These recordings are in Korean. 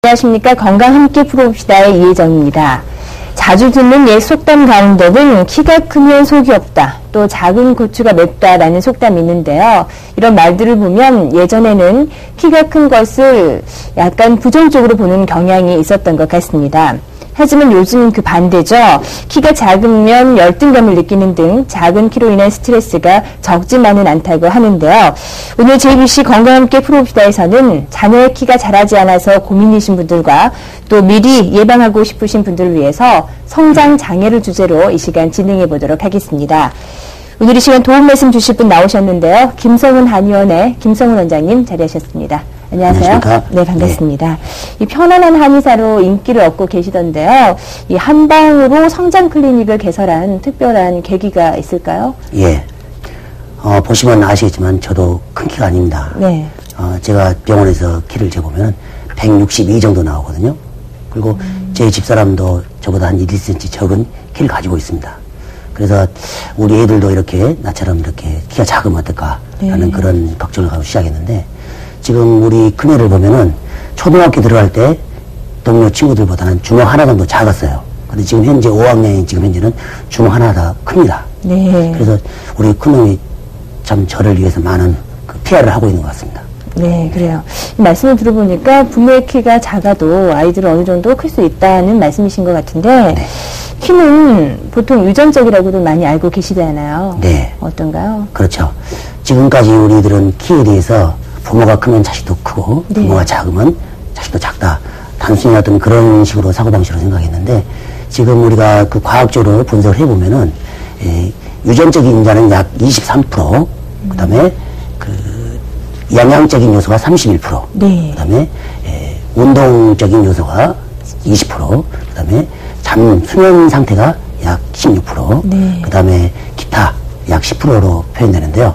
안녕하십니까. 건강 함께 풀어봅시다의 이혜정입니다. 자주 듣는 옛 속담 가운데는 키가 크면 속이 없다, 또 작은 고추가 맵다라는 속담이 있는데요. 이런 말들을 보면 예전에는 키가 큰 것을 약간 부정적으로 보는 경향이 있었던 것 같습니다. 하지만 요즘은 그 반대죠. 키가 작으면 열등감을 느끼는 등 작은 키로 인한 스트레스가 적지만은 않다고 하는데요. 오늘 JBC 건강함께 풀어봅시다에서는 자녀의 키가 자라지 않아서 고민이신 분들과 또 미리 예방하고 싶으신 분들을 위해서 성장 장애를 주제로 이 시간 진행해 보도록 하겠습니다. 오늘 이 시간 도움 말씀 주실 분 나오셨는데요. 김성훈 한의원의 김성훈 원장님 자리하셨습니다. 안녕하세요. 안녕하십니까? 네, 반갑습니다. 이 편안한 한의사로 인기를 얻고 계시던데요. 이 한방으로 성장 클리닉을 개설한 특별한 계기가 있을까요? 예. 보시면 아시겠지만 저도 큰 키가 아닙니다. 네. 제가 병원에서 키를 재보면 162 정도 나오거든요. 그리고 제 집사람도 저보다 한 1cm 적은 키를 가지고 있습니다. 그래서 우리 애들도 이렇게 나처럼 이렇게 키가 작으면 어떨까라는 네. 그런 걱정을 가지고 시작했는데, 지금 우리 큰애를 보면은 초등학교 들어갈 때 동료 친구들보다는 주먹 하나 정도 작았어요. 근데 지금 현재 5학년인 지금 현재는 주먹 하나 다 큽니다. 네. 그래서 우리 큰놈이 참 저를 위해서 많은 그 PR을 하고 있는 것 같습니다. 네, 그래요. 이 말씀을 들어보니까 부모의 키가 작아도 아이들은 어느 정도 클 수 있다는 말씀이신 것 같은데, 네. 키는 보통 유전적이라고도 많이 알고 계시잖아요. 네. 어떤가요? 그렇죠. 지금까지 우리들은 키에 대해서 부모가 크면 자식도 크고, 네. 부모가 작으면 자식도 작다, 단순히 어떤 그런 식으로 사고방식으로 생각했는데, 지금 우리가 그 과학적으로 분석을 해보면은 유전적인 인자는 약 23%, 그 다음에 그 영양적인 요소가 31%, 네. 그 다음에 운동적인 요소가 20%, 그 다음에 수면 상태가 약 16%, 네. 그 다음에 기타 약 10%로 표현되는데요.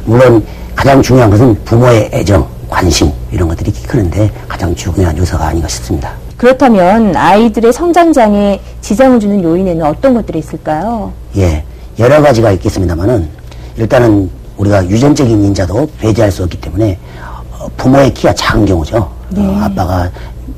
물론 가장 중요한 것은 부모의 애정, 관심 이런 것들이 키 크는데 가장 중요한 요소가 아닌가 싶습니다. 그렇다면 아이들의 성장장애에 지장을 주는 요인에는 어떤 것들이 있을까요? 예, 여러 가지가 있겠습니다만은 일단은 우리가 유전적인 인자도 배제할 수 없기 때문에 부모의 키가 작은 경우죠. 네. 아빠가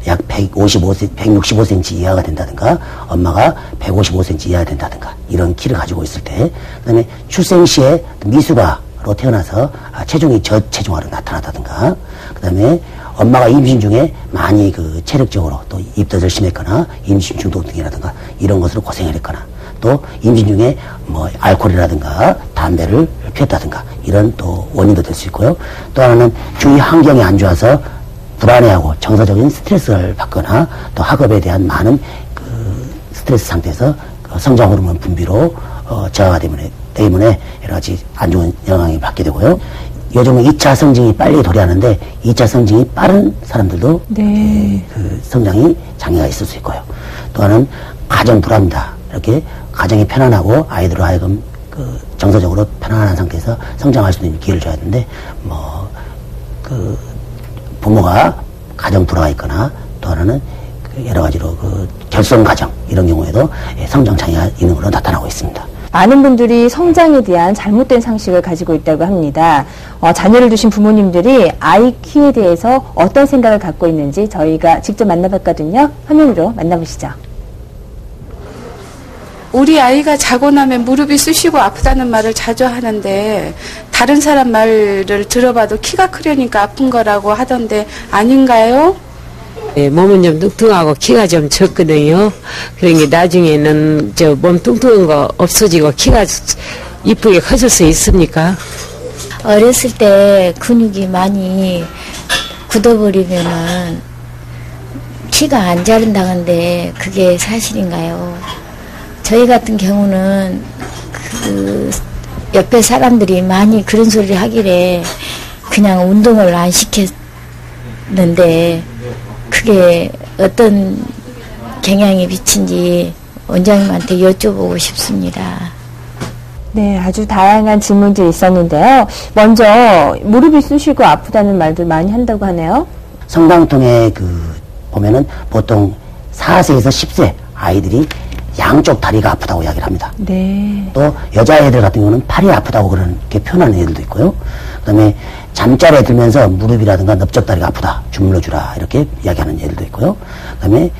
약 165cm 이하가 된다든가 엄마가 155cm 이하가 된다든가 이런 키를 가지고 있을 때, 그다음에 출생 시에 미숙아로 태어나서 체중이 저체중아로 나타났다든가, 그다음에 엄마가 임신 중에 많이 그 체력적으로 또 입덧을 심했거나 임신 중독 등이라든가 이런 것으로 고생을 했거나, 또 임신 중에 뭐 알코올이라든가 담배를 피웠다든가 이런 또 원인도 될 수 있고요. 또 하나는 주위 환경이 안 좋아서 불안해하고 정서적인 스트레스를 받거나 또 학업에 대한 많은 그 스트레스 상태에서 그 성장 호르몬 분비로 저하가 때문에 여러 가지 안 좋은 영향을 받게 되고요. 요즘은 2차 성징이 빨리 도래하는데 2차 성징이 빠른 사람들도 네. 그 성장이 장애가 있을 수 있고요. 또 하나는 가정 불안입니다. 이렇게 가정이 편안하고 아이들로 하여금 그 정서적으로 편안한 상태에서 성장할 수 있는 기회를 줘야 되는데, 그 부모가 가정 불화가 있거나 또 하나는 그 여러 가지로 그 결손 가정 이런 경우에도 성장 장애가 있는 걸로 나타나고 있습니다. 많은 분들이 성장에 대한 잘못된 상식을 가지고 있다고 합니다. 자녀를 두신 부모님들이 아이 키에 대해서 어떤 생각을 갖고 있는지 저희가 직접 만나봤거든요. 화면으로 만나보시죠. 우리 아이가 자고 나면 무릎이 쑤시고 아프다는 말을 자주 하는데, 다른 사람 말을 들어봐도 키가 크려니까 아픈 거라고 하던데 아닌가요? 네, 몸은 좀 뚱뚱하고 키가 좀 적거든요. 그러니까 나중에는 저 몸 뚱뚱한 거 없어지고 키가 이쁘게 커질 수 있습니까? 어렸을 때 근육이 많이 굳어버리면은 키가 안 자른다는데 그게 사실인가요? 저희 같은 경우는 그 옆에 사람들이 많이 그런 소리를 하길래 그냥 운동을 안 시켰는데 그게 어떤 경향이 비친지 원장님한테 여쭤보고 싶습니다. 네, 아주 다양한 질문들이 있었는데요. 먼저 무릎이 쑤시고 아프다는 말들 많이 한다고 하네요. 성장통에 그 보면은 보통 4세에서 10세 아이들이 양쪽 다리가 아프다고 이야기를 합니다. 네. 또 여자애들 같은 경우는 팔이 아프다고 그렇게 표현하는 애들도 있고요. 그다음에 잠자리에 들면서 무릎이라든가 넓적다리가 아프다, 주물러주라 이렇게 이야기하는 애들도 있고요. 그다음에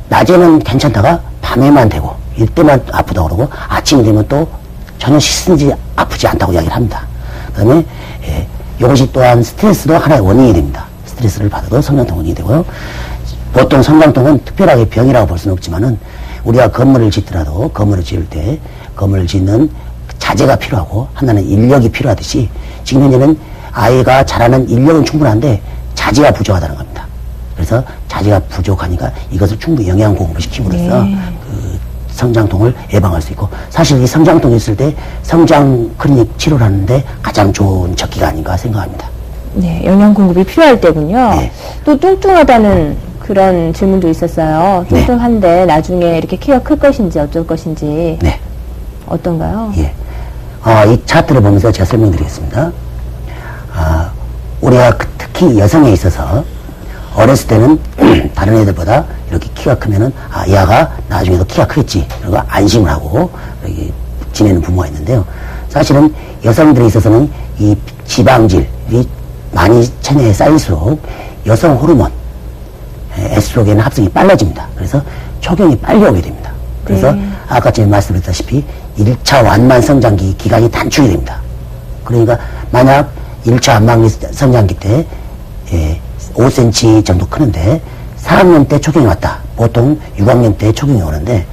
낮에는 괜찮다가 밤에만 되고 이때만 아프다고 그러고 아침이 되면 또 전혀 씻은지 아프지 않다고 이야기를 합니다. 그다음에 이것이 또한 스트레스도 하나의 원인이 됩니다. 스트레스를 받아도 성장통 원인이 되고요. 보통 성장통은 특별하게 병이라고 볼 수는 없지만은 우리가 건물을 짓더라도 건물을 지을 때 건물을 짓는 자재가 필요하고 하나는 인력이 필요하듯이 지금 현재는 아이가 자라는 인력은 충분한데 자재가 부족하다는 겁니다. 그래서 자재가 부족하니까 이것을 충분히 영양 공급을 시킴으로써 그 성장통을 예방할 수 있고 사실 이 성장통이 있을 때 성장 클리닉 치료를 하는데 가장 좋은 적기가 아닌가 생각합니다. 네, 영양 공급이 필요할 때군요. 네. 또 뚱뚱하다는 그런 질문도 있었어요. 뚱뚱한데 나중에 이렇게 키가 클 것인지 어쩔 것인지 네. 어떤가요? 예. 이 차트를 보면서 제가 설명드리겠습니다. 우리가 특히 여성에 있어서 어렸을 때는 다른 애들보다 이렇게 키가 크면은 얘가 나중에도 키가 크겠지 그리고 안심을 하고 이렇게 지내는 부모가 있는데요. 사실은 여성들에 있어서는 이 지방질이 많이 체내에 쌓일수록 여성 호르몬 에스트로겐 합성이 빨라집니다. 그래서 초경이 빨리 오게 됩니다. 그래서 아까 전에 말씀드렸다시피 1차 완만 성장기 기간이 단축이 됩니다. 그러니까 만약 1차 완만 성장기 때 5cm 정도 크는데 4학년 때 초경이 왔다. 보통 6학년 때 초경이 오는데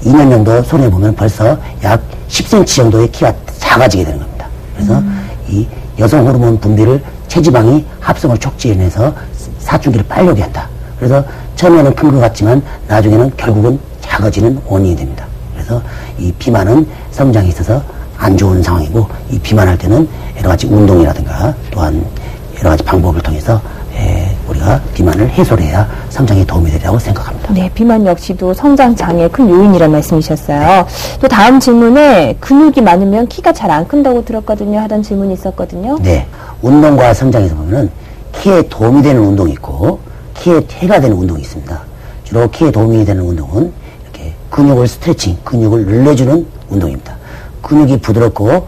2년 정도 손해보면 벌써 약 10cm 정도의 키가 작아지게 되는 겁니다. 그래서 이 여성 호르몬 분비를 체지방이 합성을 촉진해서 사춘기를 빨리 오게 한다. 그래서 처음에는 큰 것 같지만 나중에는 결국은 작아지는 원인이 됩니다. 그래서 이 비만은 성장에 있어서 안 좋은 상황이고 이 비만할 때는 여러 가지 운동이라든가 또한 여러 가지 방법을 통해서 우리가 비만을 해소를 해야 성장에 도움이 되리라고 생각합니다. 네, 비만 역시도 성장 장애의 큰 요인이라는 말씀이셨어요. 또 다음 질문에 근육이 많으면 키가 잘 안 큰다고 들었거든요. 하던 질문이 있었거든요. 네, 운동과 성장에서 보면은 키에 도움이 되는 운동이 있고 키에 해가 되는 운동이 있습니다. 주로 키에 도움이 되는 운동은 이렇게 근육을 스트레칭, 근육을 늘려주는 운동입니다. 근육이 부드럽고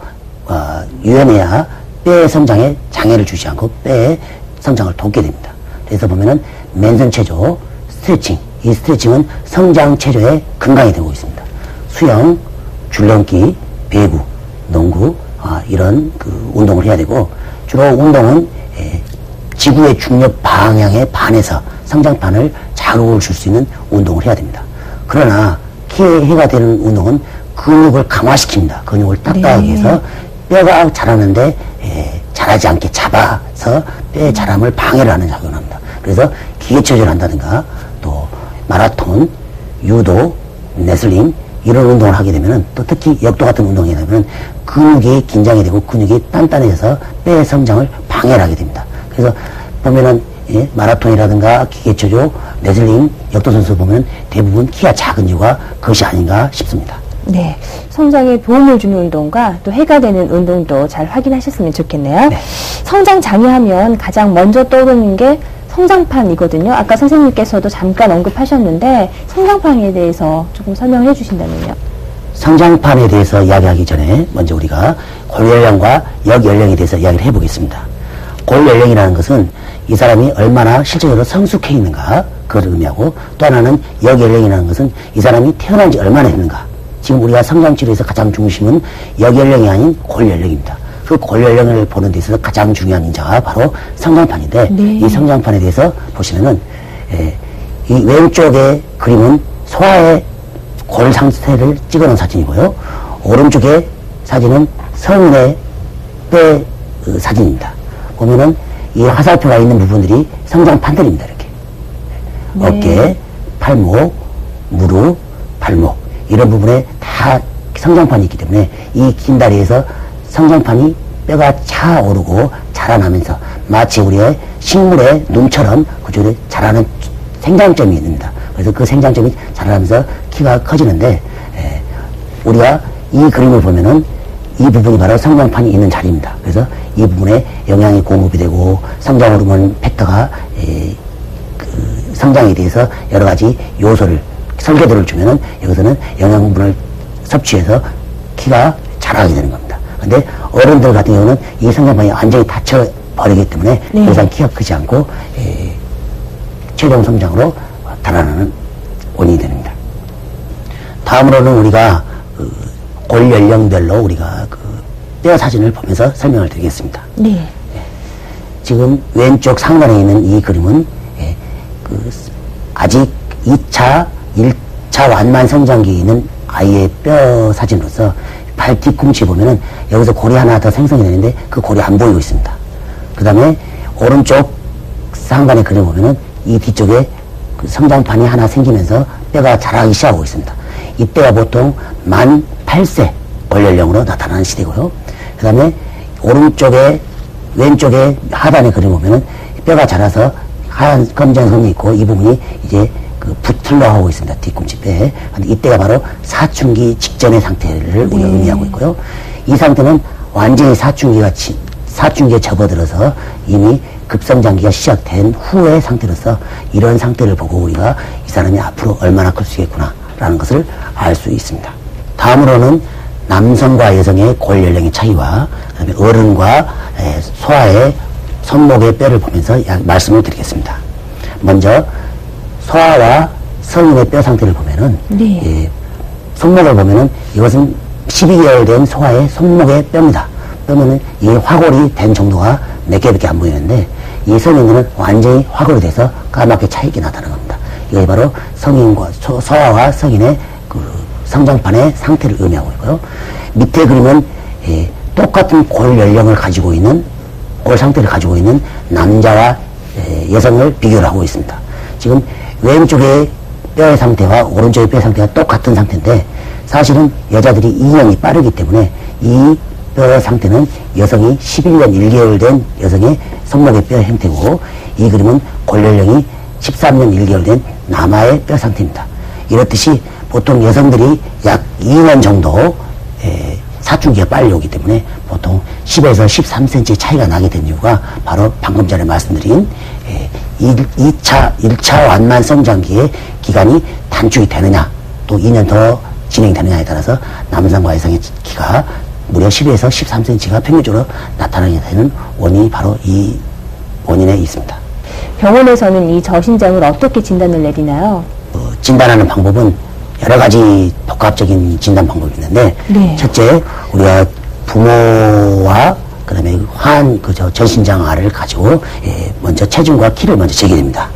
유연해야 뼈의 성장에 장애를 주지 않고 뼈의 성장을 돕게 됩니다. 그래서 보면은 맨손 체조, 스트레칭, 이 스트레칭은 성장 체조에 근간이 되고 있습니다. 수영, 줄넘기, 배구, 농구 이런 그 운동을 해야 되고 주로 운동은 지구의 중력 방향에 반해서 성장판을 자극을 줄 수 있는 운동을 해야 됩니다. 그러나 키에 해가 되는 운동은 근육을 강화시킵니다. 근육을 딱딱하게 해서 뼈가 자라는데 자라지 않게 잡아서 뼈의 자람을 방해를 하는 작용을 합니다. 그래서 기계체조를 한다든가 또 마라톤, 유도, 레슬링 이런 운동을 하게 되면은 또 특히 역도 같은 운동이 되면 근육이 긴장이 되고 근육이 단단해져서 뼈의 성장을 방해를 하게 됩니다. 그래서 보면은 마라톤이라든가 기계체조, 레슬링, 역도 선수 보면 대부분 키가 작은 이유가 그것이 아닌가 싶습니다. 네, 성장에 도움을 주는 운동과 또 해가 되는 운동도 잘 확인하셨으면 좋겠네요. 네. 성장 장애하면 가장 먼저 떠오르는 게 성장판이거든요. 아까 선생님께서도 잠깐 언급하셨는데 성장판에 대해서 조금 설명을 해주신다면요. 성장판에 대해서 이야기하기 전에 먼저 우리가 골연령과 역연령에 대해서 이야기를 해보겠습니다. 골연령이라는 것은 이 사람이 얼마나 실제적으로 성숙해 있는가 그걸 의미하고 또 하나는 역연령이라는 것은 이 사람이 태어난 지 얼마나 됐는가. 지금 우리가 성장치료에서 가장 중심은 역연령이 아닌 골연령입니다. 그 골연령을 보는 데 있어서 가장 중요한 인자가 바로 성장판인데 이 성장판에 대해서 보시면은 이 왼쪽의 그림은 소아의 골 상태를 찍어놓은 사진이고요. 오른쪽의 사진은 성인의 뼈 사진입니다. 보면은 이 화살표가 있는 부분들이 성장판들입니다. 이렇게 어깨, 팔목, 무릎, 발목 이런 부분에 다 성장판이 있기 때문에 이 긴 다리에서 성장판이 뼈가 차오르고 자라나면서 마치 우리의 식물의 눈처럼 그쪽에 자라는 생장점이 있습니다. 그래서 그 생장점이 자라나면서 키가 커지는데 우리가 이 그림을 보면은 이 부분이 바로 성장판이 있는 자리입니다. 그래서 이 부분에 영양이 공급이 되고 성장 호르몬 팩터가 그 성장에 대해서 여러 가지 요소를 설계도를 주면은 여기서는 영양분을 섭취해서 키가 자라게 되는 겁니다. 근데 어른들 같은 경우는 이 성장판이 완전히 닫혀버리기 때문에 네. 더 이상 키가 크지 않고 최종 성장으로 달아나는 원인이 됩니다. 다음으로는 우리가 골 연령별로 우리가 뼈 사진을 보면서 설명을 드리겠습니다. 네. 지금 왼쪽 상단에 있는 이 그림은 아직 2차, 1차 완만 성장기에 있는 아이의 뼈 사진으로서 발 뒤꿈치 보면은 여기서 골이 하나 더 생성이 되는데 그 골이 안 보이고 있습니다. 그 다음에 오른쪽 상단의 그림 보면은 이 뒤쪽에 그 성장판이 하나 생기면서 뼈가 자라기 시작하고 있습니다. 이때가 보통 만 8세 골연령으로 나타나는 시대고요. 그 다음에 왼쪽에 하단의 그림 보면은 뼈가 자라서 하얀 검정 선이 있고 이 부분이 이제 붙을러 하고 있습니다. 뒤꿈치 뼈에. 근데 이때가 바로 사춘기 직전의 상태를 우리가 의미하고 있고요. 이 상태는 완전히 사춘기에 접어들어서 이미 급성장기가 시작된 후의 상태로서 이런 상태를 보고 우리가 이 사람이 앞으로 얼마나 클 수 있겠구나 라는 것을 알 수 있습니다. 다음으로는 남성과 여성의 골 연령의 차이와 그다음에 어른과 소아의 손목의 뼈를 보면서 말씀을 드리겠습니다. 먼저 소아와 성인의 뼈 상태를 보면은 네. 손목을 보면은 이것은 12개월 된 소아의 손목의 뼈입니다. 뼈면은 이 화골이 된 정도가 몇 개밖에 안 보이는데 이 성인들은 완전히 화골이 돼서 까맣게 차있게 나타나는 겁니다. 이게 바로 성인과 소아와 성인의 성장판의 상태를 의미하고 있고요. 밑에 그림은 똑같은 골 연령을 가지고 있는 골 상태를 가지고 있는 남자와 여성을 비교를 하고 있습니다. 지금 왼쪽의 뼈의 상태와 오른쪽의 뼈의 상태가 똑같은 상태인데 사실은 여자들이 2년이 빠르기 때문에 이 뼈의 상태는 여성이 11년 1개월 된 여성의 손목의 뼈 형태고 이 그림은 골 연령이 13년 1개월 된 남아의 뼈 상태입니다. 이렇듯이 보통 여성들이 약 2년 정도 사춘기가 빨리 오기 때문에 보통 10에서 13cm 차이가 나게 된 이유가 바로 방금 전에 말씀드린 1차 완만 성장기의 기간이 단축이 되느냐 또 2년 더 진행되느냐에 따라서 남성과 여성의 키가 무려 10에서 13cm가 평균적으로 나타나게 되는 원인이 바로 이 원인에 있습니다. 병원에서는 이 저신장을 어떻게 진단을 내리나요? 진단하는 방법은 여러 가지 복합적인 진단 방법이 있는데 네. 첫째 우리가 부모와 그다음에 전신장아를 가지고 먼저 체중과 키를 먼저 재게 됩니다.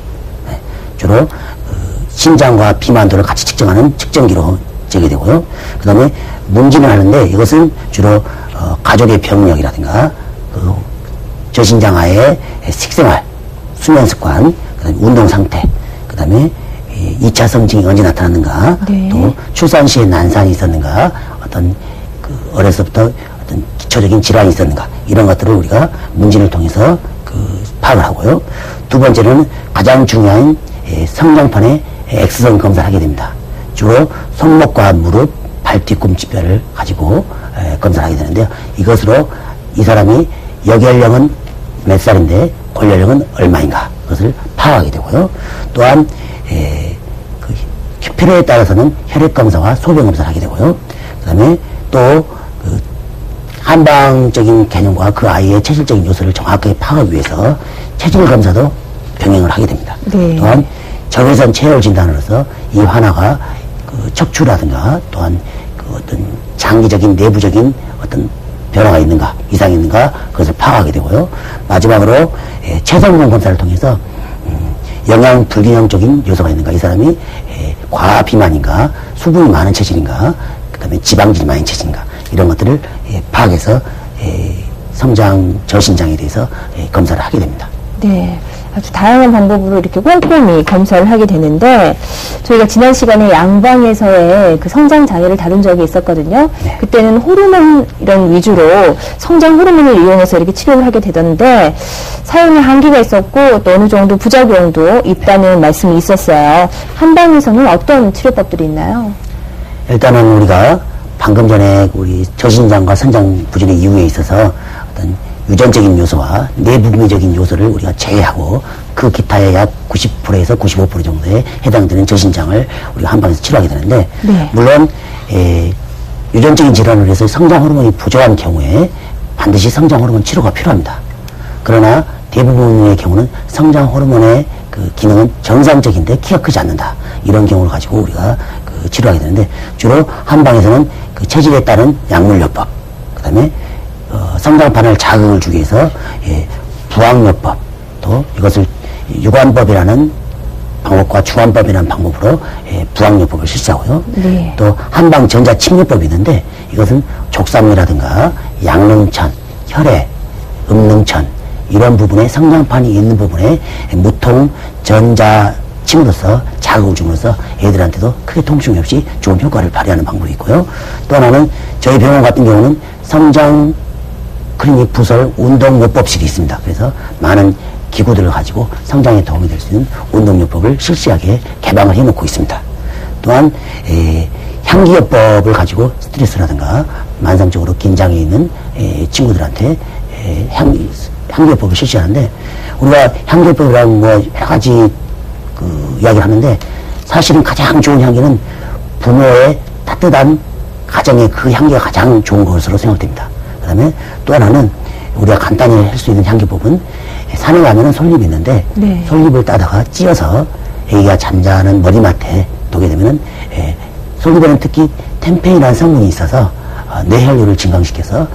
주로 신장과 비만도를 같이 측정하는 측정기로 재게 되고요. 그다음에 문진을 하는데 이것은 주로 가족의 병력이라든가 저신장아의 식생활, 수면 습관, 그다음에 운동 상태, 그다음에 2차 성징이 언제 나타났는가, 네. 또 출산 시에 난산이 있었는가, 어떤 어려서부터 어떤 기초적인 질환이 있었는가 이런 것들을 우리가 문진을 통해서 파악을 하고요. 두 번째는 가장 중요한 성장판의 X선 검사를 하게 됩니다. 주로 손목과 무릎, 발 뒤꿈치뼈를 가지고 검사를 하게 되는데요. 이것으로 이 사람이 여연령은 몇 살인데 골연령은 얼마인가 그것을 파악하게 되고요. 또한 필요에 따라서는 혈액 검사와 소변 검사를 하게 되고요. 그다음에 또 한방적인 개념과 그 아이의 체질적인 요소를 정확하게 파악하기 위해서 체질 검사도 병행을 하게 됩니다. 네. 또한 적외선 체열 진단으로서 이 환아가 척추라든가 또한 어떤 장기적인 내부적인 어떤 변화가 있는가 이상이 있는가 그것을 파악하게 되고요. 마지막으로 체성분 검사를 통해서 영양 불균형적인 요소가 있는가 이 사람이 과비만인가 수분이 많은 체질인가 그다음에 지방질이 많은 체질인가 이런 것들을 파악해서 저신장에 대해서 검사를 하게 됩니다. 네. 아주 다양한 방법으로 이렇게 꼼꼼히 검사를 하게 되는데 저희가 지난 시간에 양방에서의 그 성장 장애를 다룬 적이 있었거든요. 네. 그때는 호르몬 이런 위주로 성장 호르몬을 이용해서 이렇게 치료를 하게 되던데 사용에 한계가 있었고 또 어느 정도 부작용도 있다는 말씀이 있었어요. 한방에서는 어떤 치료법들이 있나요? 일단은 우리가 방금 전에 우리 저신장과 성장 부진의 이유에 있어서 어떤 유전적인 요소와 내분비적인 요소를 우리가 제외하고 그 기타의 약 90%에서 95% 정도에 해당되는 저신장을 우리가 한방에서 치료하게 되는데, 네. 물론 유전적인 질환을 해서 성장 호르몬이 부족한 경우에 반드시 성장 호르몬 치료가 필요합니다. 그러나 대부분의 경우는 성장 호르몬의 그 기능은 정상적인데 키가 크지 않는다, 이런 경우를 가지고 우리가 그 치료하게 되는데, 주로 한방에서는 그 체질에 따른 약물요법, 그 다음에 성장판을 자극을 주기 위해서 부항요법, 또 이것을 유관법이라는 방법과 주관법이라는 방법으로 부항요법을 실시하고요. 네. 또 한방 전자침요법이 있는데, 이것은 족삼이라든가 양릉천, 혈액, 음릉천, 이런 부분에 성장판이 있는 부분에 무통 전자침으로써 자극을 줌으로써 애들한테도 크게 통증이 없이 좋은 효과를 발휘하는 방법이 있고요. 또 하나는 저희 병원 같은 경우는 성장 클리닉 부설 운동요법실이 있습니다. 그래서 많은 기구들을 가지고 성장에 도움이 될 수 있는 운동요법을 실시하게 개방을 해놓고 있습니다. 또한 향기요법을 가지고 스트레스라든가 만성적으로 긴장해 있는 친구들한테 향기요법을 실시하는데, 우리가 향기요법이라고 뭐 여러 가지 그 이야기를 하는데, 사실은 가장 좋은 향기는 부모의 따뜻한 가정의 그 향기가 가장 좋은 것으로 생각됩니다. 그 다음에 또 하나는 우리가 간단히 할 수 있는 향기법은, 산에 가면은 솔잎이 있는데, 네. 솔잎을 따다가 찧어서 애기가 잠자는 머리맡에 두게 되면은 솔잎에는 특히 템페인이라는 성분이 있어서 뇌혈류를 증강시켜서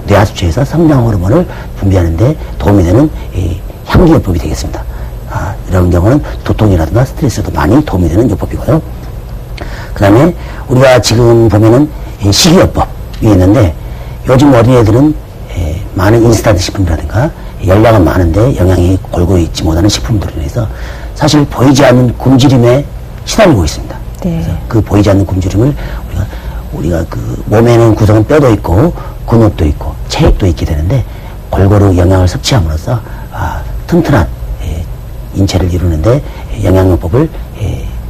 뇌하수처에서 성장 호르몬을 분비하는데 도움이 되는 향기요법이 되겠습니다. 이런 경우는 두통이라든가 스트레스도 많이 도움이 되는 요법이고요. 그 다음에 우리가 지금 보면은 식이요법이 있는데, 요즘 어린애들은 많은 인스턴트 식품이라든가 열량은 많은데 영양이 골고루 있지 못하는 식품들로 인해서 사실 보이지 않는 굶주림에 시달리고 있습니다. 네. 그래서 그 보이지 않는 굶주림을 우리가 그 몸에는 구성은 뼈도 있고 근육도 있고 체액도 있게 되는데, 골고루 영양을 섭취함으로써 튼튼한 인체를 이루는데 영양요법을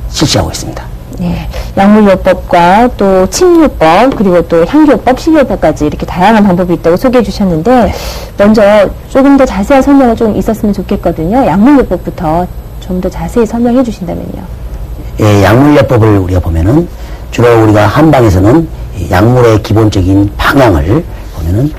실시하고 있습니다. 네, 약물요법과 또 침요법, 그리고 또 향기요법, 식이요법까지 이렇게 다양한 방법이 있다고 소개해 주셨는데, 먼저 조금 더 자세한 설명을 좀 있었으면 좋겠거든요. 약물요법부터 좀 더 자세히 설명해 주신다면요. 약물요법을 우리가 보면은 주로 우리가 한방에서는 약물의 기본적인 방향을 보면은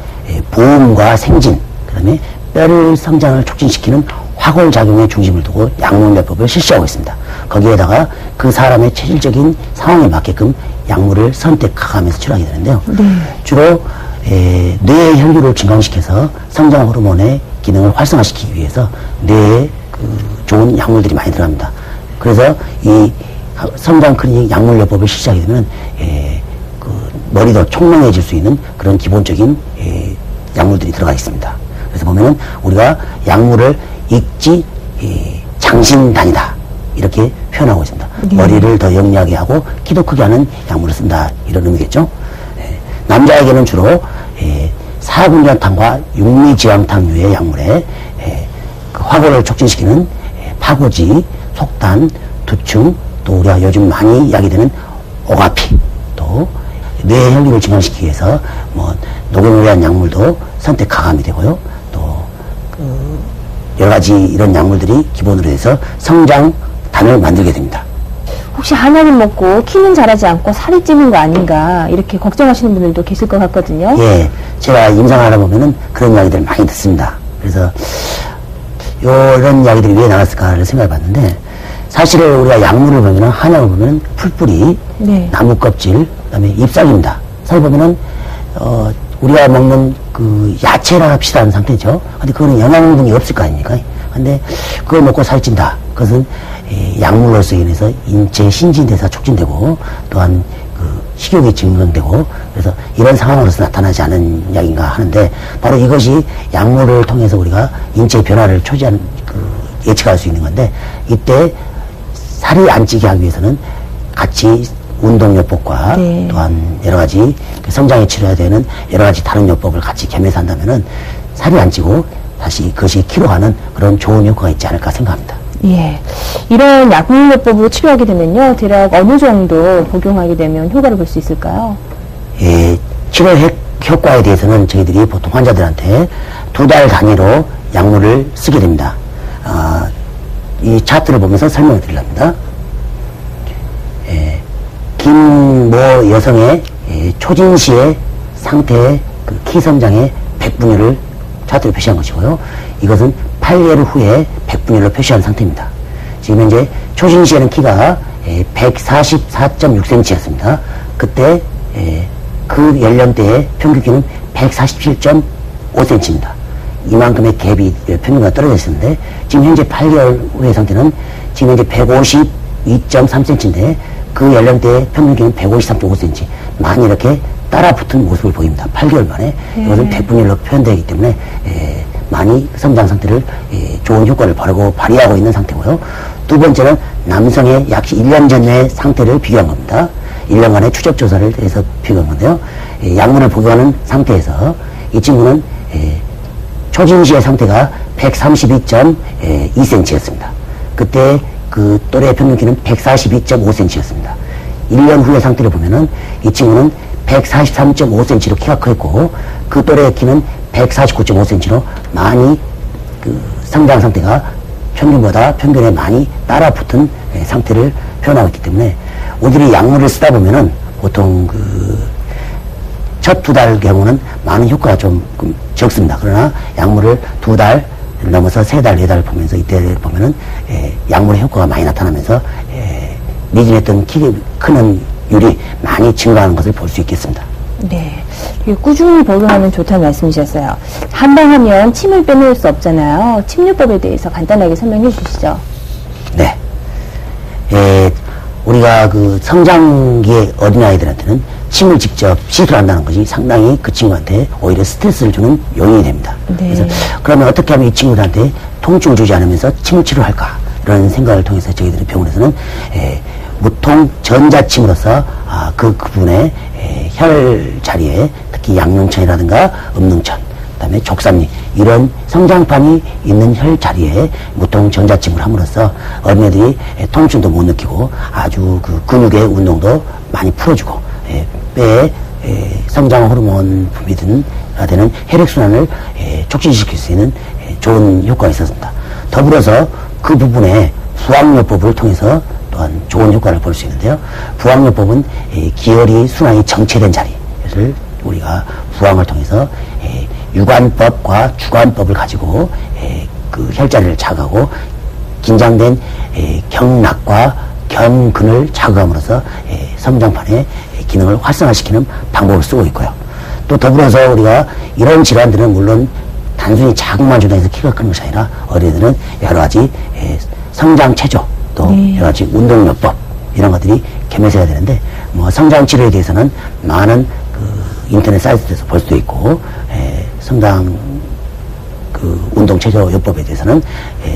보험과 생진, 그 다음에 뼈를 성장을 촉진시키는 화골작용에 중심을 두고 약물요법을 실시하고 있습니다. 거기에다가 그 사람의 체질적인 상황에 맞게끔 약물을 선택하면서 치료하게 되는데요. 네. 주로 뇌의 혈류를 증강시켜서 성장 호르몬의 기능을 활성화시키기 위해서 뇌에 좋은 약물들이 많이 들어갑니다. 그래서 이 성장 클리닉 약물요법을 실시하게 되면 머리도 총명해질 수 있는 그런 기본적인 약물들이 들어가 있습니다. 그래서 보면은 우리가 약물을 익지 장신단이다, 이렇게 표현하고 있습니다. 네. 머리를 더 영리하게 하고 키도 크게 하는 약물을 쓴다, 이런 의미겠죠. 남자에게는 주로 사군전탕과 육미지황탕류의 약물에 그 화골을 촉진시키는 파고지, 속단, 두충, 또 우리가 요즘 많이 이야기되는 오가피, 또 뇌의 혈류를 증강시키기 위해서 뭐 녹용이라는 약물도 선택 가감이 되고요. 또 여러 가지 이런 약물들이 기본으로 해서 성장단을 만들게 됩니다. 혹시 한약을 먹고 키는 자라지 않고 살이 찌는 거 아닌가, 이렇게 걱정하시는 분들도 계실 것 같거든요. 예, 제가 임상하다 보면은 그런 이야기들을 많이 듣습니다. 그래서 이런 이야기들이 왜 나왔을까를 생각해 봤는데, 사실은 우리가 약물을 보면은, 한약을 보면은 풀뿌리, 네. 나무 껍질, 그다음에 잎사귀입니다. 사실 보면은 우리가 먹는 그 야채라 합시다 하는 상태죠. 근데 그거는 영양분이 없을 거 아닙니까? 근데 그걸 먹고 살찐다. 그것은 약물로서 인해서 인체 신진대사 촉진되고, 또한 그 식욕이 증강되고, 그래서 이런 상황으로서 나타나지 않은 약인가 하는데, 바로 이것이 약물을 통해서 우리가 인체의 변화를 초지하는 예측할 수 있는 건데, 이때 살이 안 찌게 하기 위해서는 같이 운동요법과 네. 또한 여러 가지 성장에 치료해야 되는 여러 가지 다른 요법을 같이 겸해서 한다면은 살이 안 찌고 다시 그것이 키로 가는 그런 좋은 효과가 있지 않을까 생각합니다. 예. 이런 약물요법으로 치료하게 되면요, 대략 어느 정도 복용하게 되면 효과를 볼 수 있을까요? 예, 치료 효과에 대해서는 저희들이 보통 환자들한테 2달 단위로 약물을 쓰게 됩니다. 이 차트를 보면서 설명을 드리랍니다. 김모 여성의 초진시의 상태의 그 키 성장의 100분의 1을 차트로 표시한 것이고요. 이것은 8개월 후에 100분의 1로 표시한 상태입니다. 지금 현재 초진시에는 키가 144.6cm였습니다. 그때 그 연령대의 평균 키는 147.5cm입니다. 이만큼의 갭이 평균과 떨어져 있었는데 지금 현재 8개월 후의 상태는 지금 현재 152.3cm인데 그 연령대의 평균 키는 153.5cm. 많이 이렇게 따라붙은 모습을 보입니다. 8개월 만에. 이것은 100분의 1로 표현되기 때문에 많이 성장 상태를 좋은 효과를 발휘하고 있는 상태고요. 두 번째는 남성의 약 1년 전의 상태를 비교한 겁니다. 1년간의 추적 조사를 해서 비교한 건데요. 약물을 복용하는 상태에서 이 친구는 초진시의 상태가 132.2cm였습니다. 그때 그 또래의 평균 키는 142.5cm였습니다. 1년 후의 상태를 보면은 이 친구는 143.5cm로 키가 커있고 그 또래의 키는 149.5cm로 많이 그 성장 상태가 평균에 많이 따라붙은 상태를 표현하고 있기 때문에 우리들이 약물을 쓰다 보면은 보통 그 첫 2달 경우는 많은 효과가 좀 적습니다. 그러나 약물을 2달 넘어서 3달, 4달 보면서 이때 보면은 약물의 효과가 많이 나타나면서 미진했던 키 크는 율이 많이 증가하는 것을 볼 수 있겠습니다. 네. 꾸준히 복용하면 좋다는 말씀이셨어요. 한방하면 침을 빼놓을 수 없잖아요. 침요법에 대해서 간단하게 설명해 주시죠. 네. 우리가 그 성장기의 어린아이들한테는 침을 직접 시술한다는 것이 상당히 그 친구한테 오히려 스트레스를 주는 요인이 됩니다. 네. 그래서 그러면 어떻게 하면 이 친구들한테 통증을 주지 않으면서 침을 치료할까? 이런 생각을 통해서 저희들이 병원에서는 무통 전자침으로써 그 부분의 혈 자리에 특히 양릉천이라든가 음릉천, 그다음에 족삼리 이런 성장판이 있는 혈 자리에 무통 전자침을 함으로써 어린애들이 통증도 못 느끼고 아주 그 근육의 운동도 많이 풀어주고 뼈에 성장 호르몬 분비되는 혈액순환을 촉진시킬 수 있는 좋은 효과가 있었습니다. 더불어서 그 부분에 부항요법을 통해서 또한 좋은 효과를 볼 수 있는데요. 부항요법은 기혈이 순환이 정체된 자리를 우리가 부항을 통해서 유관법과 주관법을 가지고 그 혈자리를 자극하고 긴장된 경락과 경근을 자극함으로써 성장판의 기능을 활성화시키는 방법을 쓰고 있고요. 또 더불어서 우리가 이런 질환들은 물론 단순히 자극만 주장해서 키가 크는 것이 아니라 어린이들은 여러 가지 성장 체조 또 여러 가지 운동요법 이런 것들이 겸해서 해야 되는데 뭐 성장 치료에 대해서는 많은 그 인터넷 사이트에서 볼 수도 있고 성장 그 운동 체조 요법에 대해서는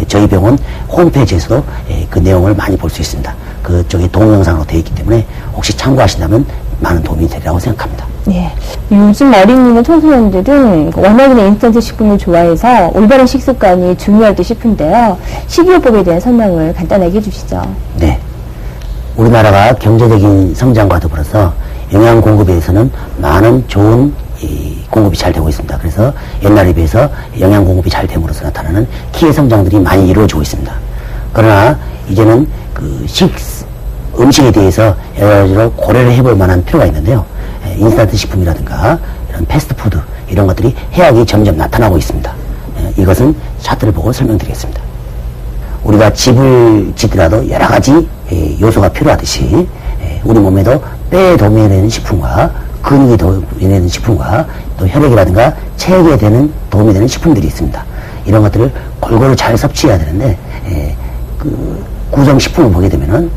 저희 병원 홈페이지에서도 그 내용을 많이 볼 수 있습니다. 그쪽에 동영상으로 되어 있기 때문에 혹시 참고하신다면 많은 도움이 되리라고 생각합니다. 네. 요즘 어린이나 청소년들은 워낙에 인스턴트 식품을 좋아해서 올바른 식습관이 중요할 듯 싶은데요. 식이요법에 대한 설명을 간단하게 해주시죠. 네. 우리나라가 경제적인 성장과 더불어서 영양 공급에서는 많은 좋은 공급이 잘 되고 있습니다. 그래서 옛날에 비해서 영양 공급이 잘 됨으로써 나타나는 키의 성장들이 많이 이루어지고 있습니다. 그러나 이제는 그 음식에 대해서 여러 가지로 고려를 해볼 만한 필요가 있는데요. 인스턴트 식품이라든가 이런 패스트푸드 이런 것들이 해악이 점점 나타나고 있습니다. 이것은 차트를 보고 설명드리겠습니다. 우리가 집을 짓더라도 여러 가지 요소가 필요하듯이 우리 몸에도 뼈에 도움이 되는 식품과 근육에 도움이 되는 식품과 또 혈액이라든가 체액에 도움이 되는 식품들이 있습니다. 이런 것들을 골고루 잘 섭취해야 되는데 그 구성식품을 보게 되면은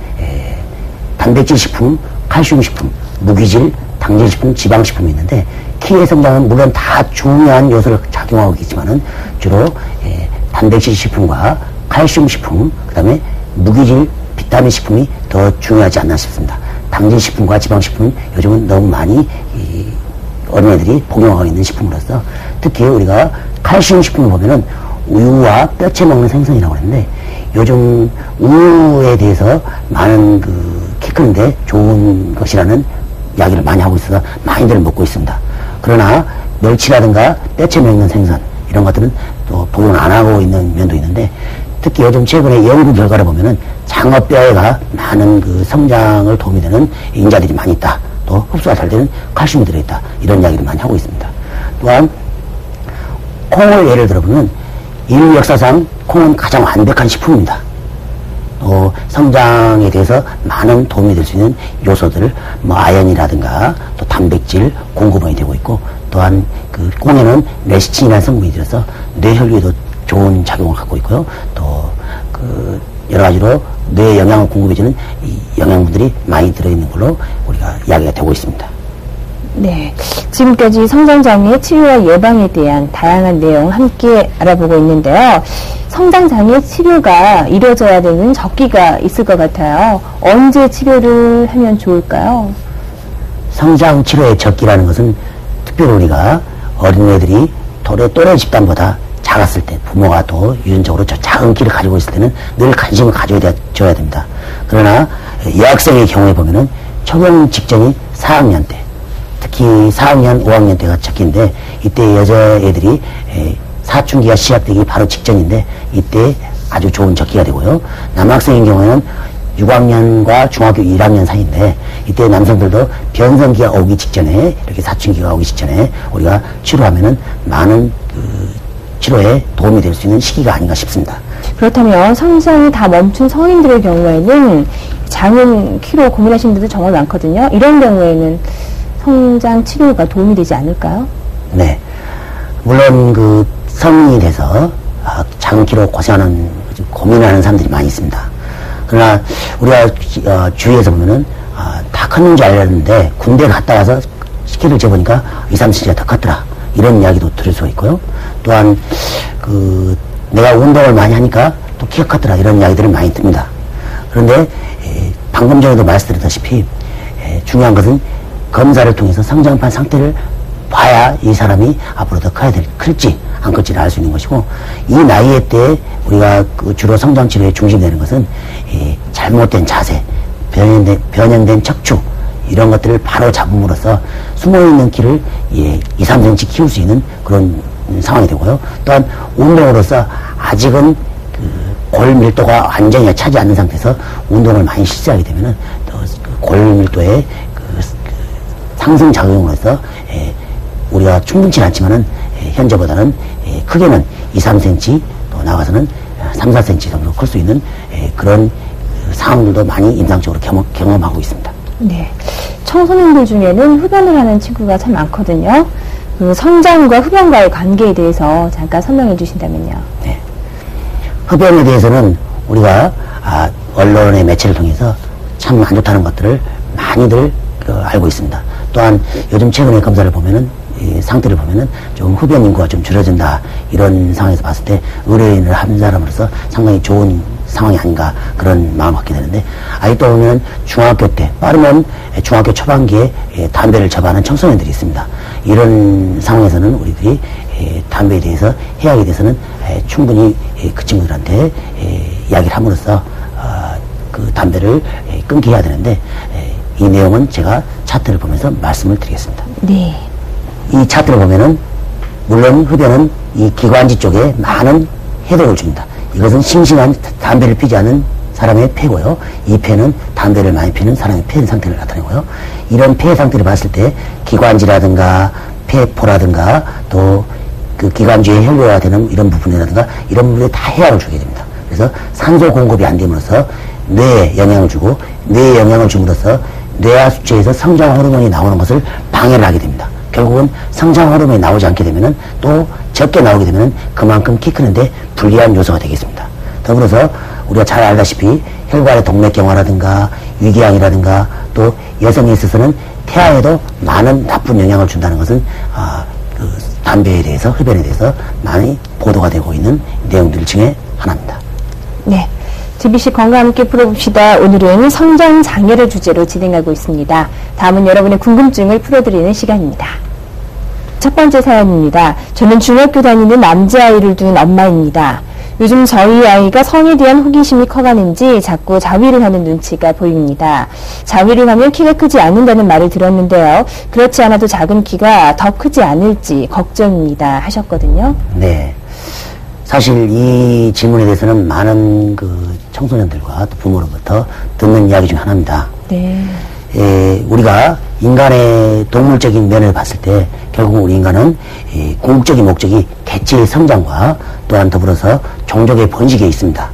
단백질 식품, 칼슘 식품, 무기질, 당질 식품, 지방 식품이 있는데 키의 성장은 물론 다 중요한 요소를 작용하고 있지만은 주로 단백질 식품과 칼슘 식품, 그다음에 무기질, 비타민 식품이 더 중요하지 않나 싶습니다. 당질 식품과 지방 식품은 요즘은 너무 많이 어린애들이 복용하고 있는 식품으로서 특히 우리가 칼슘 식품을 보면은 우유와 뼈채 먹는 생선이라고 하는데 요즘 우유에 대해서 많은 그 키 크는데 좋은 것이라는 이야기를 많이 하고 있어서 많이들 먹고 있습니다. 그러나 멸치라든가 뼈채 먹는 생선 이런 것들은 또 복용 안 하고 있는 면도 있는데 특히 요즘 최근에 연구 결과를 보면은 장어뼈에가 많은 그 성장을 도움이 되는 인자들이 많이 있다. 또 흡수가 잘 되는 칼슘이 들어있다. 이런 이야기를 많이 하고 있습니다. 또한 콩을 예를 들어보면 인류 역사상 콩은 가장 완벽한 식품입니다. 또 성장에 대해서 많은 도움이 될 수 있는 요소들, 뭐 아연이라든가 또 단백질 공급원이 되고 있고, 또한 그 콩에는 레시틴이라는 성분이 들어서 뇌혈류에도 좋은 작용을 갖고 있고요. 또 그 여러 가지로 뇌에 영양을 공급해주는 이 영양분들이 많이 들어있는 걸로 우리가 이야기가 되고 있습니다. 네, 지금까지 성장장애 치료와 예방에 대한 다양한 내용 함께 알아보고 있는데요. 성장장애 치료가 이루어져야 되는 적기가 있을 것 같아요. 언제 치료를 하면 좋을까요? 성장 치료의 적기라는 것은 특별히 우리가 어린애들이 또래 집단보다 작았을 때, 부모가 또 유전적으로 저 작은 키를 가지고 있을 때는 늘 관심을 가져야 됩니다. 그러나 여학생의 경우에 보면은 초경 직전이 4학년 때, 특히 4학년, 5학년 때가 적기인데, 이때 여자애들이 사춘기가 시작되기 바로 직전인데, 이때 아주 좋은 적기가 되고요. 남학생의 경우에는 6학년과 중학교 1학년 사이인데, 이때 남성들도 변성기가 오기 직전에, 이렇게 사춘기가 오기 직전에 우리가 치료하면은 많은 치료에 도움이 될 수 있는 시기가 아닌가 싶습니다. 그렇다면 성장이 다 멈춘 성인들의 경우에는 작은 키로 고민하시는 분들 정말 많거든요. 이런 경우에는 성장 치료가 도움이 되지 않을까요? 네. 물론 그 성인이 돼서 작은 키로 고민하는 사람들이 많이 있습니다. 그러나 우리가 주위에서 보면은 다 컸는 줄 알았는데 군대 갔다 와서 키를 재보니까 2-3cm가 더 컸더라. 이런 이야기도 들을 수가 있고요. 또한 내가 운동을 많이 하니까 또 키가 컸더라. 이런 이야기들을 많이 듭니다. 그런데 방금 전에도 말씀드렸다시피 중요한 것은 검사를 통해서 성장판 상태를 봐야 이 사람이 앞으로 더 클지 안 클지를 알 수 있는 것이고, 이 나이에 때 우리가 주로 성장치료에 중심되는 것은 잘못된 자세, 변형된 척추, 이런 것들을 바로 잡음으로써 숨어있는 키를 2-3cm 키울 수 있는 그런 상황이 되고요. 또한 운동으로서 아직은 골 밀도가 완전히 차지 않는 상태에서 운동을 많이 실시하게 되면은 골 밀도의 상승 작용으로서 우리가 충분치 않지만은 현재보다는 크게는 2-3cm, 또 나가서는 3-4cm 정도 클 수 있는 그런 상황들도 많이 임상적으로 경험하고 있습니다. 네, 청소년들 중에는 흡연을 하는 친구가 참 많거든요. 그 성장과 흡연과의 관계에 대해서 잠깐 설명해 주신다면요. 네. 흡연에 대해서는 우리가 언론의 매체를 통해서 참 안 좋다는 것들을 많이들 알고 있습니다. 또한 요즘 최근에 검사를 보면은 상태를 보면은 좀 흡연 인구가 좀 줄어든다, 이런 상황에서 봤을 때 의뢰인을 한 사람으로서 상당히 좋은 상황이 아닌가, 그런 마음을 갖게 되는데, 아직도 보면 중학교 때, 빠르면 중학교 초반기에 담배를 접하는 청소년들이 있습니다. 이런 상황에서는 우리들이 담배에 대해서, 해악에 대해서는 충분히 그 친구들한테 이야기를 함으로써 그 담배를 끊게 해야 되는데, 이 내용은 제가 차트를 보면서 말씀을 드리겠습니다. 네. 이 차트를 보면은 물론 흡연은 이 기관지 쪽에 많은 해독을 줍니다. 이것은 싱싱한 담배를 피지 않은 사람의 폐고요. 이 폐는 담배를 많이 피는 사람의 폐 상태를 나타내고요. 이런 폐 상태를 봤을 때 기관지라든가 폐포라든가 또 그 기관지의 혈류가 되는 이런 부분이라든가 이런 부분에 다 해악을 주게 됩니다. 그래서 산소 공급이 안 됨으로써 뇌에 영향을 주고, 뇌에 영향을 줌으로써 뇌하 수체에서 성장 호르몬이 나오는 것을 방해를 하게 됩니다. 결국은 성장 호르몬이 나오지 않게 되면은 또 적게 나오게 되면은 그만큼 키 크는데 불리한 요소가 되겠습니다. 더불어서 우리가 잘 알다시피 혈관의 동맥경화라든가 위궤양이라든가 또 여성에 있어서는 태아에도 많은 나쁜 영향을 준다는 것은 그 담배에 대해서, 흡연에 대해서 많이 보도가 되고 있는 내용들 중에 하나입니다. 네. JBC 건강 함께 풀어봅시다. 오늘은 성장 장애를 주제로 진행하고 있습니다. 다음은 여러분의 궁금증을 풀어드리는 시간입니다. 첫 번째 사연입니다. 저는 중학교 다니는 남자아이를 둔 엄마입니다. 요즘 저희 아이가 성에 대한 호기심이 커가는지 자꾸 자위를 하는 눈치가 보입니다. 자위를 하면 키가 크지 않는다는 말을 들었는데요. 그렇지 않아도 작은 키가 더 크지 않을지 걱정입니다. 하셨거든요. 네. 사실 이 질문에 대해서는 많은 그 청소년들과 또 부모로부터 듣는 이야기 중 하나입니다. 네. 우리가 인간의 동물적인 면을 봤을 때 결국 우리 인간은 궁극적인 목적이 개체의 성장과 또한 더불어서 종족의 번식에 있습니다.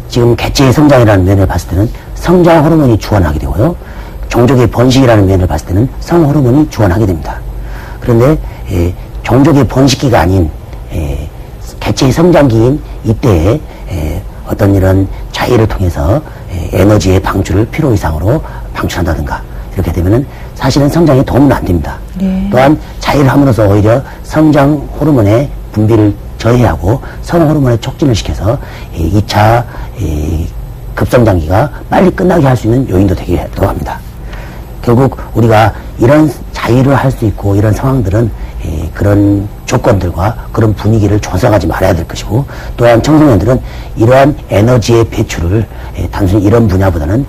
지금 개체의 성장이라는 면을 봤을 때는 성장 호르몬이 주관하게 되고요. 종족의 번식이라는 면을 봤을 때는 성 호르몬이 주관하게 됩니다. 그런데 종족의 번식기가 아닌 개체의 성장기인 이때에 어떤 이런 자위를 통해서 에너지의 방출을 필요 이상으로 방출한다든가 이렇게 되면은 사실은 성장에 도움은 안 됩니다. 네. 또한 자위를 함으로써 오히려 성장 호르몬의 분비를 저해하고 성 호르몬의 촉진을 시켜서 2차 급성장기가 빨리 끝나게 할 수 있는 요인도 되기도 합니다. 결국 우리가 이런 자위를 할 수 있고 이런 상황들은 그런 조건들과 그런 분위기를 조성하지 말아야 될 것이고, 또한 청소년들은 이러한 에너지의 배출을 단순히 이런 분야보다는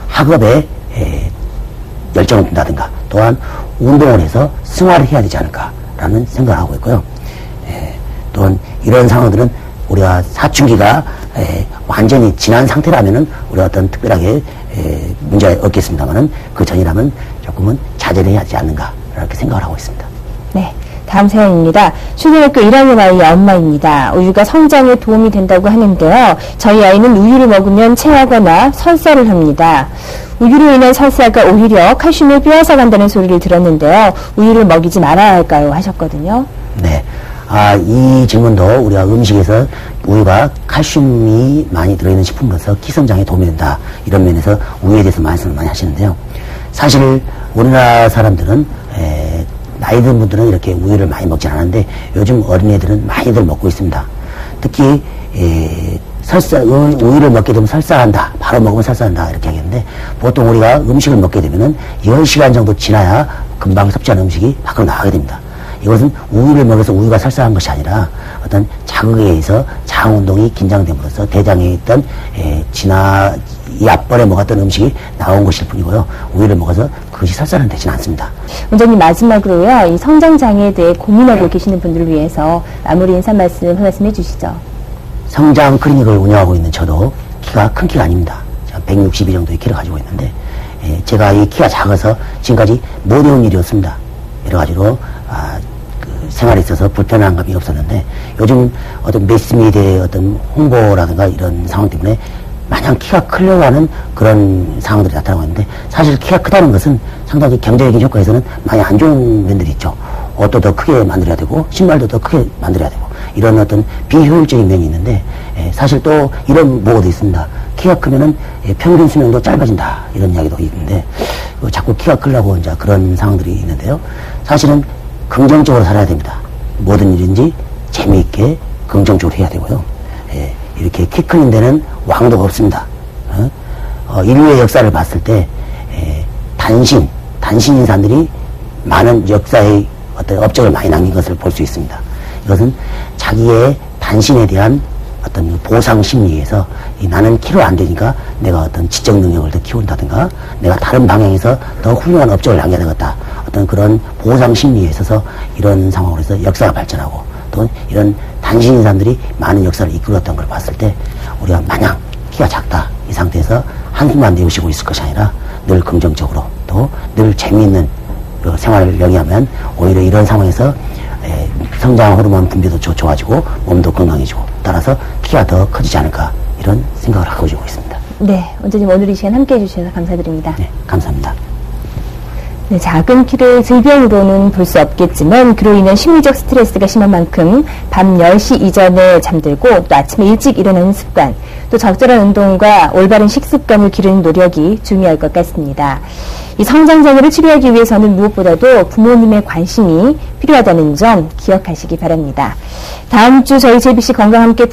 학업에 열정을 둔다든가 또한 운동을 해서 승화를 해야 되지 않을까라는 생각을 하고 있고요. 또한 이런 상황들은 우리가 사춘기가 완전히 지난 상태라면은 우리가 어떤 특별하게 문제가 없겠습니다만은 그 전이라면 조금은 자제를 해야 하지 않는가 이렇게 생각을 하고 있습니다. 네. 다음 사연입니다. 초등학교 1학년 아이의 엄마입니다. 우유가 성장에 도움이 된다고 하는데요. 저희 아이는 우유를 먹으면 체하거나 설사를 합니다. 우유로 인한 설사가 오히려 칼슘을 빼앗아 간다는 소리를 들었는데요. 우유를 먹이지 말아야 할까요? 하셨거든요. 네. 이 질문도 우리가 음식에서 우유가 칼슘이 많이 들어있는 식품으로서 키 성장에 도움이 된다. 이런 면에서 우유에 대해서 말씀을 많이 하시는데요. 사실 우리나라 사람들은 나이 든 분들은 이렇게 우유를 많이 먹지 않았는데 요즘 어린애들은 많이들 먹고 있습니다. 특히 우유를 먹게 되면 설사한다. 바로 먹으면 설사한다. 이렇게 하겠는데 보통 우리가 음식을 먹게 되면은 10시간 정도 지나야 금방 섭취하는 음식이 밖으로 나가게 됩니다. 이것은 우유를 먹어서 우유가 설사한 것이 아니라 어떤 자극에 의해서 장운동이 긴장됨으로써 대장에 있던 이 앞번에 먹었던 음식이 나온 것일 뿐이고요. 우유를 먹어서 그것이 설사는 되지는 않습니다. 원장님, 마지막으로요. 이 성장장애에 대해 고민하고 계시는 분들을 위해서 마무리 인사 말씀 한 말씀 해주시죠. 성장 클리닉을 운영하고 있는 저도 키가 큰 키가 아닙니다. 제가 162 정도의 키를 가지고 있는데 제가 이 키가 작아서 지금까지 못 해온 일이 없습니다. 여러 가지로 생활에 있어서 불편한 감이 없었는데 요즘 어떤 매스미디어의 어떤 홍보라든가 이런 상황 때문에 마냥 키가 크려고 하는 그런 상황들이 나타나고 있는데, 사실 키가 크다는 것은 상당히 경제적인 효과에서는 많이 안 좋은 면들이 있죠. 옷도 더 크게 만들어야 되고 신발도 더 크게 만들어야 되고 이런 어떤 비효율적인 면이 있는데 사실 또 이런 보고도 있습니다. 키가 크면은 평균 수명도 짧아진다 이런 이야기도 있는데 자꾸 키가 크려고 이제 그런 상황들이 있는데요. 사실은 긍정적으로 살아야 됩니다. 모든 일인지 재미있게 긍정적으로 해야 되고요. 이렇게 키 크는 데는 왕도가 없습니다. 인류의 역사를 봤을 때 단신 인사들이 많은 역사의 어떤 업적을 많이 남긴 것을 볼 수 있습니다. 이것은 자기의 단신에 대한 어떤 보상 심리에서 나는 키로 안 되니까 내가 어떤 지적 능력을 더 키운다든가 내가 다른 방향에서 더 훌륭한 업적을 남겨야 되겠다. 어떤 그런 보상 심리에 있어서 이런 상황으로서 역사가 발전하고 또 이런 단신 인사들이 많은 역사를 이끌었던 걸 봤을 때 우리가 마냥 키가 작다 이 상태에서 한숨만 내쉬고 있을 것이 아니라 늘 긍정적으로 또 늘 재미있는 생활을 영위하면 오히려 이런 상황에서 성장 호르몬 분비도 좋아지고 몸도 건강해지고 따라서 키가 더 커지지 않을까 이런 생각을 하고 있습니다. 네, 원장님 오늘 이 시간 함께해 주셔서 감사드립니다. 네, 감사합니다. 네, 작은 키를 질병으로는 볼 수 없겠지만 그로 인한 심리적 스트레스가 심한 만큼 밤 10시 이전에 잠들고 또 아침에 일찍 일어나는 습관, 또 적절한 운동과 올바른 식습관을 기르는 노력이 중요할 것 같습니다. 이 성장장애를 치료하기 위해서는 무엇보다도 부모님의 관심이 필요하다는 점 기억하시기 바랍니다. 다음 주 저희 JBC 건강 함께